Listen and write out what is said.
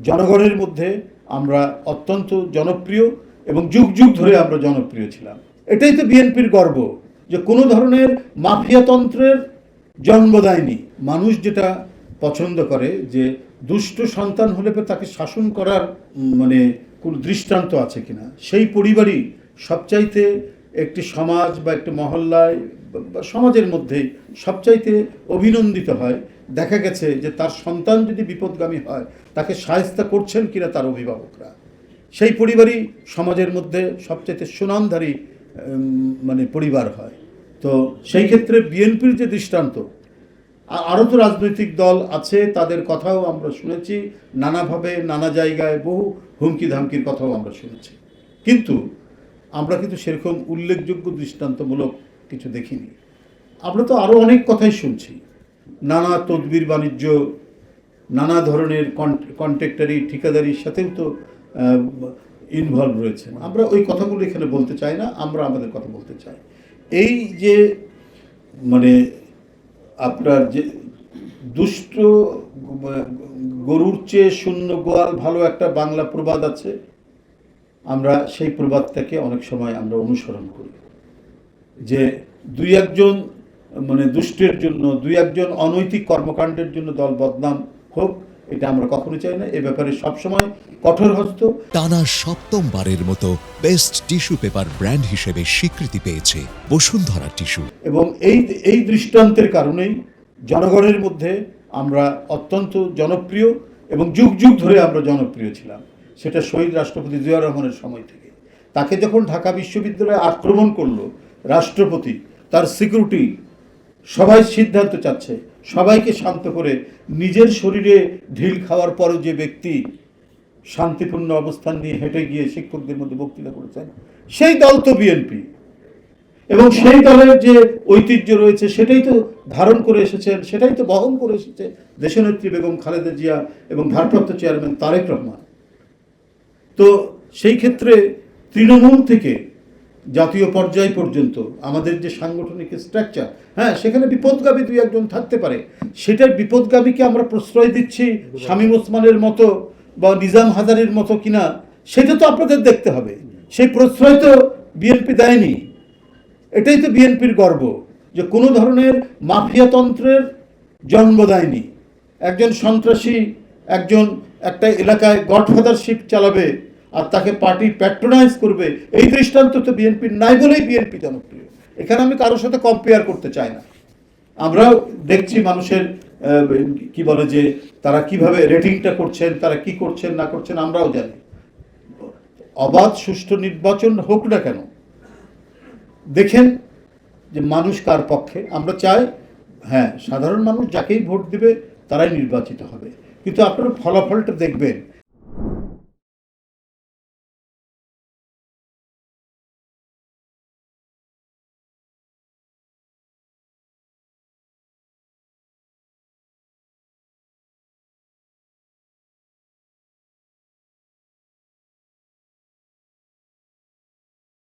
জনগণের মধ্যে আমরা অত্যন্ত জনপ্রিয় এবং যুগ যুগ ধরে আমরা জনপ্রিয় ছিলাম। এটাই তো বিএনপির গর্ব, যে কোনো ধরনের মাফিয়াতন্ত্রের জন্ম দেয়নি। মানুষ যেটা পছন্দ করে যে দুষ্ট সন্তান হলে তাকে শাসন করার মানে কোন দৃষ্টান্ত আছে কিনা, সেই পরিবারই সবচাইতে একটি সমাজ বা একটি মহল্লায় বা সমাজের মধ্যে সবচাইতে অভিনন্দিত হয়। দেখা গেছে যে তার সন্তান যদি বিপদগামী হয় তাকে শায়েস্তা করছেন কিনা তার অভিভাবকরা, সেই পরিবারই সমাজের মধ্যে সবচাইতে সুনামধারী মানে পরিবার হয়। তো সেই ক্ষেত্রে বিএনপির যে দৃষ্টান্ত, আরও তো রাজনৈতিক দল আছে, তাদের কথাও আমরা শুনেছি নানাভাবে, নানা জায়গায় বহু হুমকি ধামকির কথাও আমরা শুনেছি, কিন্তু আমরা কিন্তু সেরকম উল্লেখযোগ্য দৃষ্টান্তমূলক কিছু দেখিনি। আমরা তো আরও অনেক কথাই শুনছি, নানা তদবির বাণিজ্য, নানা ধরনের কন্ট্রাক্টারি ঠিকাদারির সাথেও তো ইনভলভ রয়েছে। আমরা ওই কথাগুলো এখানে বলতে চাই না, আমরা আমাদের কথা বলতে চাই। এই যে মানে আপনার যে দুষ্ট গরুর চেয়ে শূন্য গোয়াল ভালো একটা বাংলা প্রবাদ আছে, আমরা সেই প্রবাদটাকে অনেক সময় আমরা অনুসরণ করি, যে দুই একজন মানে দুষ্টের জন্য, দুই একজন অনৈতিক কর্মকাণ্ডের জন্য দল বদনাম হোক, এটা আমরা কখনো চাই না। এ ব্যাপারে সবসময় কঠোর হস্ত। টানা সপ্তমবারের মতো বেস্ট টিস্যু পেপার ব্র্যান্ড হিসেবে স্বীকৃতি পেয়েছে বসুন্ধরা টিস্যু। এবং এই দৃষ্টান্তের কারণেই জনগণের মধ্যে আমরা অত্যন্ত জনপ্রিয় এবং যুগ যুগ ধরে আমরা জনপ্রিয় ছিলাম। সেটা শহীদ রাষ্ট্রপতি জিয়াউর রহমানের সময় থেকে। তাকে যখন ঢাকা বিশ্ববিদ্যালয়ে আক্রমণ করলো রাষ্ট্রপতি, তার সিকিউরিটি সবাই সিদ্ধান্ত চাচ্ছে, সবাইকে শান্ত করে নিজের শরীরে ঢিল খাওয়ার পরও যে ব্যক্তি শান্তিপূর্ণ অবস্থান নিয়ে হেঁটে গিয়ে শিক্ষকদের মধ্যে বক্তৃতা করেছেন, সেই দল তো বিএনপি। এবং সেই দলের যে ঐতিহ্য রয়েছে সেটাই তো ধারণ করে এসেছেন, সেটাই তো বহন করে এসেছে দেশনেত্রী বেগম খালেদা জিয়া এবং ভারপ্রাপ্ত চেয়ারম্যান তারেক রহমান। তো সেই ক্ষেত্রে তৃণমূল থেকে জাতীয় পর্যায় পর্যন্ত আমাদের যে সাংগঠনিক স্ট্রাকচার, হ্যাঁ, সেখানে বিপদগামী দুই একজন থাকতে পারে। সেটার বিপদগামীকে আমরা প্রশ্রয় দিচ্ছি শামীম ওসমানের মতো বা নিজাম হাজারের মতো কিনা, সেটা তো আপনাদের দেখতে হবে। সেই প্রশ্রয় তো বিএনপি দেয়নি। এটাই তো বিএনপির গর্ব, যে কোনো ধরনের মাফিয়াতন্ত্রের জন্ম দেয়নি। একজন সন্ত্রাসী একটা এলাকায় গডফাদারশিপ চালাবে আর তাকে পার্টি প্যাট্রোনাইজ করবে, এই দৃষ্টান্ত তো বিএনপির নাই বলেই বিএনপি জনপ্রিয়। এখানে আমি কারোর সাথে কম্পেয়ার করতে চাই না। আমরাও দেখছি মানুষের কি বলে যে তারা কিভাবে রেটিংটা করছেন, তারা কি করছেন না করছেন, আমরাও জানি। অবাধ সুষ্ঠু নির্বাচন হোক না কেন, দেখেন যে মানুষ কার পক্ষে। আমরা চাই, হ্যাঁ, সাধারণ মানুষ যাকেই ভোট দেবে তারাই নির্বাচিত হবে, কিন্তু আপনারা ফলাফলটা দেখবেন